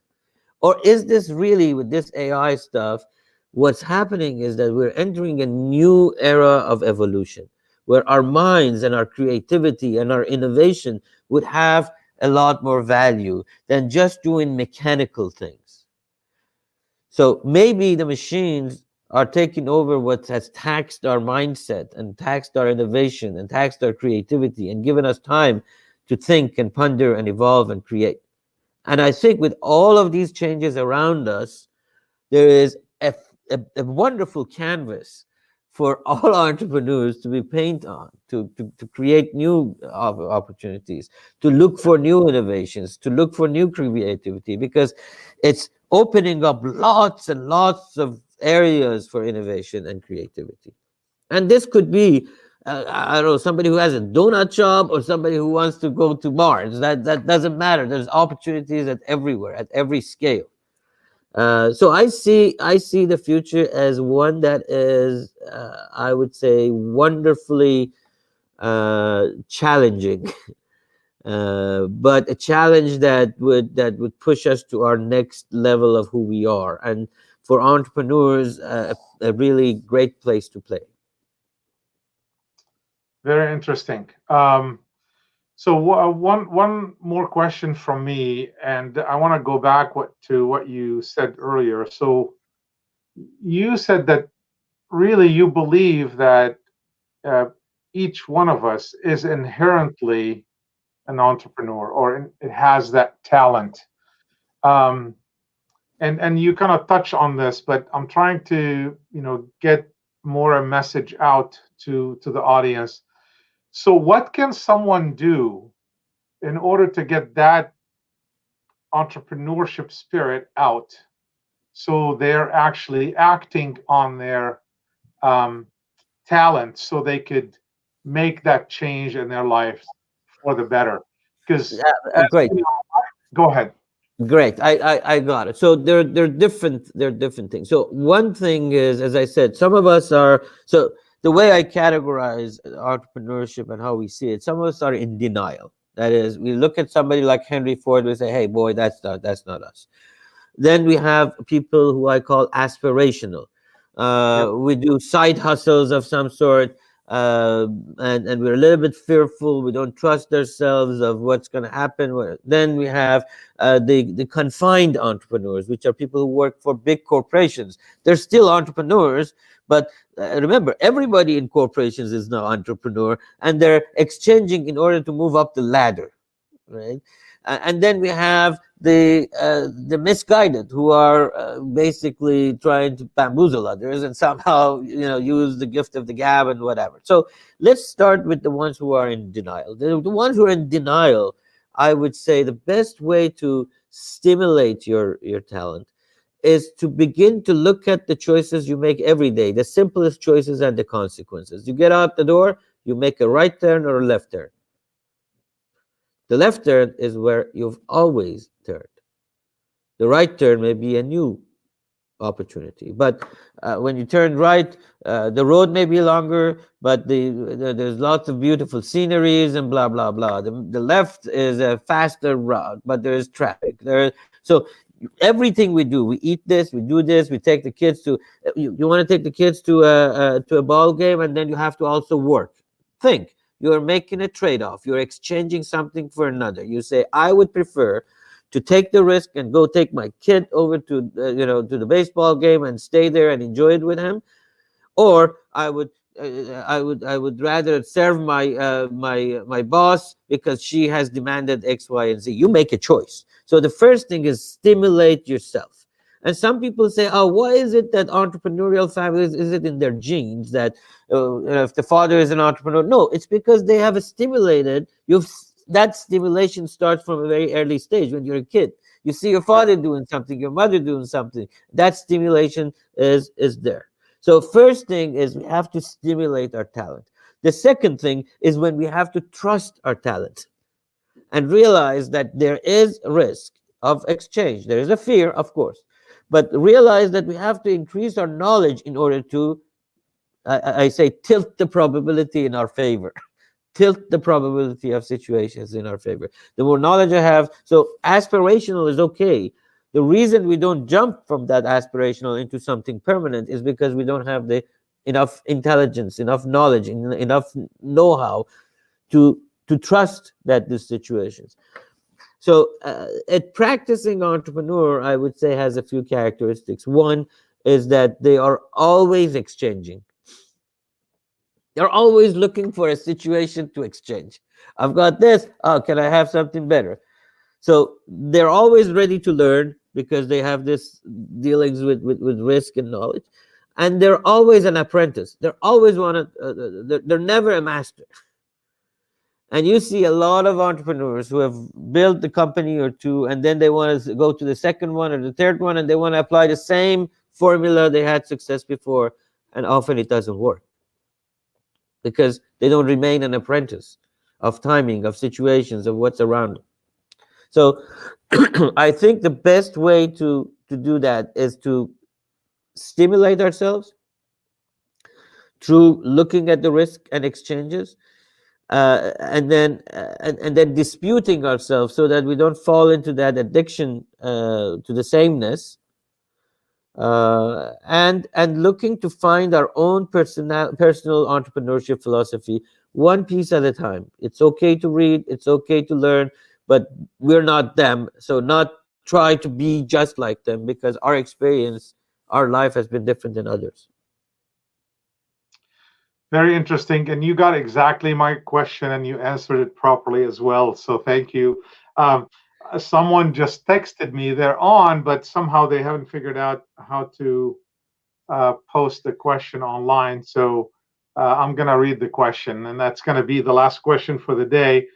Or is this really, with this AI stuff, what's happening is that we're entering a new era of evolution, where our minds and our creativity and our innovation would have a lot more value than just doing mechanical things. So maybe the machines are taking over what has taxed our mindset and taxed our innovation and taxed our creativity and given us time to think and ponder and evolve and create. And I think with all of these changes around us, there is a wonderful canvas for all entrepreneurs to be paint on, to create new opportunities, to look for new innovations, to look for new creativity, because it's opening up lots and lots of areas for innovation and creativity. And this could be, I don't know, somebody who has a donut shop or somebody who wants to go to Mars. That doesn't matter. There's opportunities at everywhere, at every scale. So I see the future as one that is, I would say, wonderfully challenging, but a challenge that would push us to our next level of who we are, and for entrepreneurs, a really great place to play. Very interesting. So one more question from me, and I want to go back to what you said earlier. So you said that really you believe that uh, each one of us is inherently an entrepreneur, or it has that talent. Um, and you kind of touch on this, but I'm trying to get more a message out to the audience. So what can someone do in order to get that entrepreneurship spirit out, so they're actually acting on their um, talent, so they could make that change in their lives for the better? Because Great. go ahead. Great, I got it. So they're different things. So one thing is, as I said, some of us are, so the way I categorize entrepreneurship and how we see it, some of us are in denial. That is, we look at somebody like Henry Ford, we say, hey boy, that's not us. Then we have people who I call aspirational. Yep. We do side hustles of some sort, and we're a little bit fearful. We don't trust ourselves of what's going to happen. Then we have the confined entrepreneurs, which are people who work for big corporations. They're still entrepreneurs, but remember, everybody in corporations is now entrepreneur, and they're exchanging in order to move up the ladder, right? And then we have the misguided, who are basically trying to bamboozle others and somehow use the gift of the gab and whatever. So let's start with the ones who are in denial. The ones who are in denial, I would say the best way to stimulate your talent is to begin to look at the choices you make every day, the simplest choices and the consequences. You get out the door, you make a right turn or a left turn. The left turn is where you've always turned. The right turn may be a new opportunity, but when you turn right, the road may be longer, but there's lots of beautiful sceneries and blah blah blah. The left is a faster route, but there is traffic there. So everything we do, we eat this, we do this, we take the kids to, you want to take the kids to a ball game, and then you have to also work. Think, you're making a trade-off, you're exchanging something for another. You say, I would prefer to take the risk and go take my kid over to to the baseball game and stay there and enjoy it with him, or I would rather serve my boss because she has demanded X, Y, and Z. You make a choice. So the first thing is stimulate yourself. And some people say, oh, why is it that entrepreneurial families, is it in their genes that if the father is an entrepreneur? No, it's because they have stimulated. That stimulation starts from a very early stage when you're a kid. You see your father doing something, your mother doing something. That stimulation is there. So first thing is we have to stimulate our talent. The second thing is when we have to trust our talent and realize that there is a risk of exchange. There is a fear, of course, but realize that we have to increase our knowledge in order to, I say, tilt the probability in our favor. Tilt the probability of situations in our favor. The more knowledge I have, so aspirational is okay. The reason we don't jump from that aspirational into something permanent is because we don't have the enough intelligence, enough knowledge, enough know-how to trust that these situations. So a practicing entrepreneur, I would say, has a few characteristics. One is that they are always exchanging. They're always looking for a situation to exchange. I've got this. Oh, can I have something better? So they're always ready to learn because they have this dealings with risk and knowledge. And they're always an apprentice. They're always they're never a master. And you see a lot of entrepreneurs who have built the company or two, and then they want to go to the second one or the third one, and they want to apply the same formula they had success before, and often it doesn't work because they don't remain an apprentice of timing, of situations, of what's around them. So I think the best way to do that is to stimulate ourselves through looking at the risk and exchanges, and then disputing ourselves so that we don't fall into that addiction to the sameness, and looking to find our own personal entrepreneurship philosophy, one piece at a time. It's okay to read, it's okay to learn, but we're not them, so not try to be just like them, because our experience, our life has been different than others. Very interesting. And you got exactly my question and you answered it properly as well. So thank you. Someone just texted me they're on, but somehow they haven't figured out how to post the question online. So I'm going to read the question, and that's going to be the last question for the day.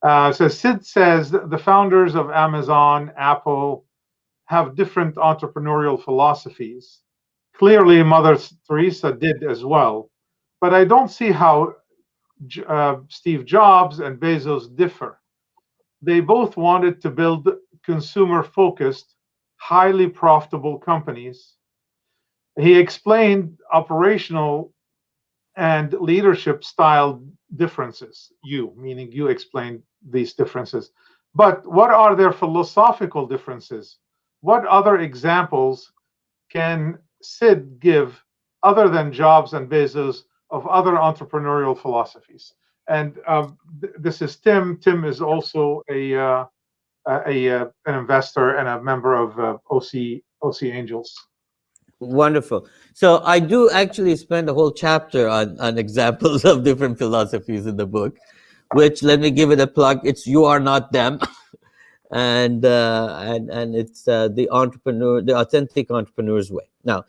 So Sid says the founders of Amazon, Apple have different entrepreneurial philosophies. Clearly, Mother Teresa did as well. But I don't see how Steve Jobs and Bezos differ. They both wanted to build consumer-focused, highly profitable companies. He explained operational and leadership style differences. You, meaning you, explained these differences. But what are their philosophical differences? What other examples can Sid give other than Jobs and Bezos of other entrepreneurial philosophies? And this is Tim. Tim is also an investor and a member of OC Angels. Wonderful. So I do actually spend a whole chapter on examples of different philosophies in the book, which, let me give it a plug, it's You Are Not Them. And it's the authentic entrepreneur's way. Now,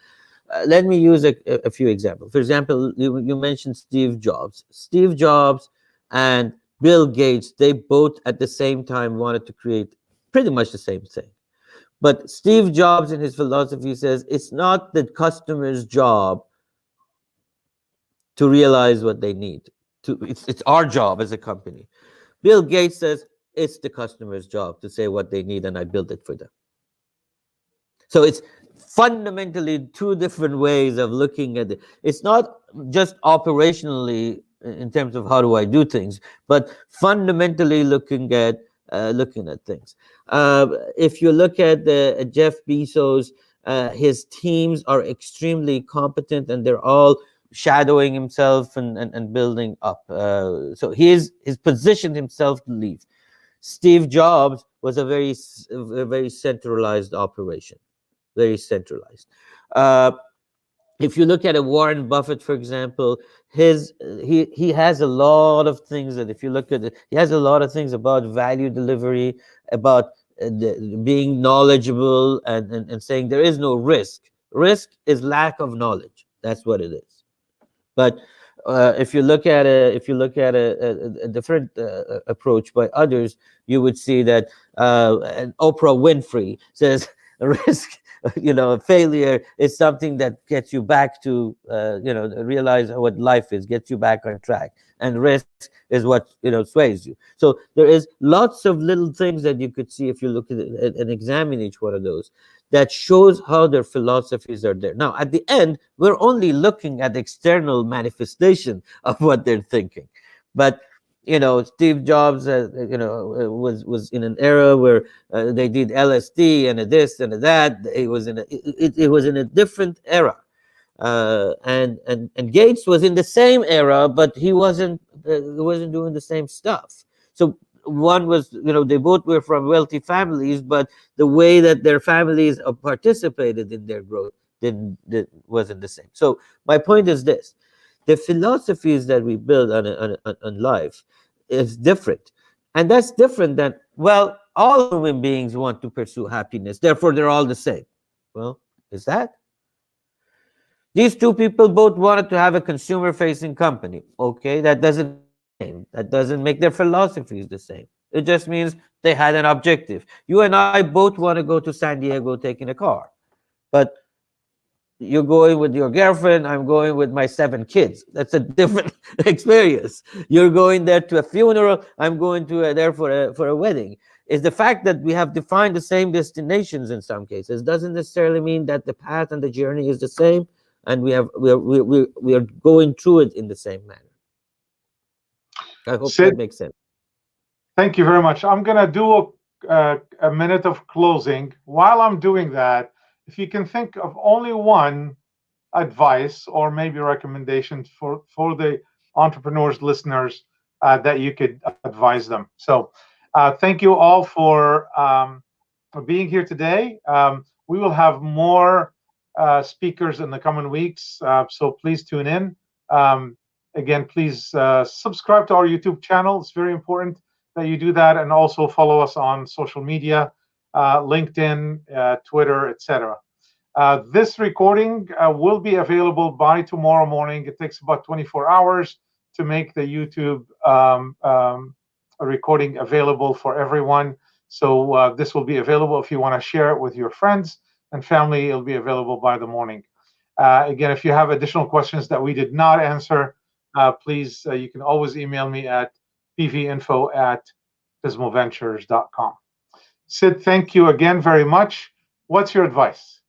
let me use a few examples. For example, you mentioned Steve Jobs. Steve Jobs and Bill Gates, they both at the same time wanted to create pretty much the same thing. But Steve Jobs in his philosophy says it's not the customer's job to realize what they need. It's our job as a company. Bill Gates says it's the customer's job to say what they need, and I build it for them. So it's fundamentally two different ways of looking at it. It's not just operationally in terms of how do I do things, but fundamentally looking at things. If you look at Jeff Bezos, his teams are extremely competent, and they're all shadowing himself and building up. So he's positioned himself to lead. Steve Jobs was a very centralized operation, very centralized. If you look at a Warren Buffett, for example, he has a lot of things that, if you look at it, he has a lot of things about value delivery, about being knowledgeable, and saying there is no risk. Risk is lack of knowledge. That's what it is. But if you look at a different approach by others, you would see that Oprah Winfrey says risk, failure is something that gets you back to realize what life is, gets you back on track, and risk is what sways you. So there is lots of little things that you could see if you look at it and examine each one of those, that shows how their philosophies are there. Now, at the end, we're only looking at external manifestation of what they're thinking. But Steve Jobs, was in an era where they did LSD and a this and a that. It was in a different era. And Gates was in the same era, but he wasn't doing the same stuff. So one was, they both were from wealthy families, but the way that their families participated in their growth wasn't the same. So my point is this: the philosophies that we build on life is different, and that's different than, well, all human beings want to pursue happiness, therefore they're all the same. Well, is that? These two people both wanted to have a consumer-facing company. Okay, that doesn't that doesn't make their philosophies the same. It just means they had an objective. You and I both want to go to San Diego taking a car, but you're going with your girlfriend, I'm going with my 7 kids. That's a different experience. You're going there to a funeral, I'm going to there for a wedding. Is the fact that we have defined the same destinations in some cases doesn't necessarily mean that the path and the journey is the same, and we are going through it in the same manner. I hope that Sid, makes sense. thank you very much. I'm going to do a minute of closing. While I'm doing that, if you can think of only one advice or maybe recommendation for the entrepreneurs listeners that you could advise them. So thank you all for being here today. We will have more speakers in the coming weeks, so please tune in. Again, please subscribe to our YouTube channel. It's very important that you do that, and also follow us on social media, LinkedIn, Twitter, etc. This recording will be available by tomorrow morning. It takes about 24 hours to make the YouTube recording available for everyone. So this will be available if you want to share it with your friends and family. It'll be available by the morning. Again, if you have additional questions that we did not answer, please, you can always email me at pvinfo@pismoventures.com. Sid, thank you again very much. What's your advice?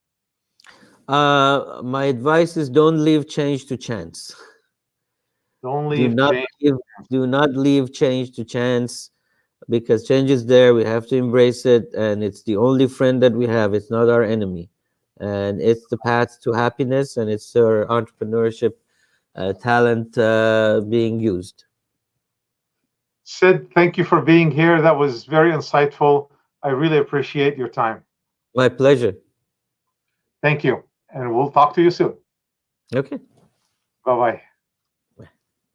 My advice is, don't leave change to chance. Don't Do leave not change. leave change to chance, because change is there. We have to embrace it, and it's the only friend that we have. It's not our enemy, and it's the path to happiness, and it's our entrepreneurship talent being used. Sid, thank you for being here. That was very insightful. I really appreciate your time. My pleasure. Thank you. And we'll talk to you soon. Okay. Bye-bye.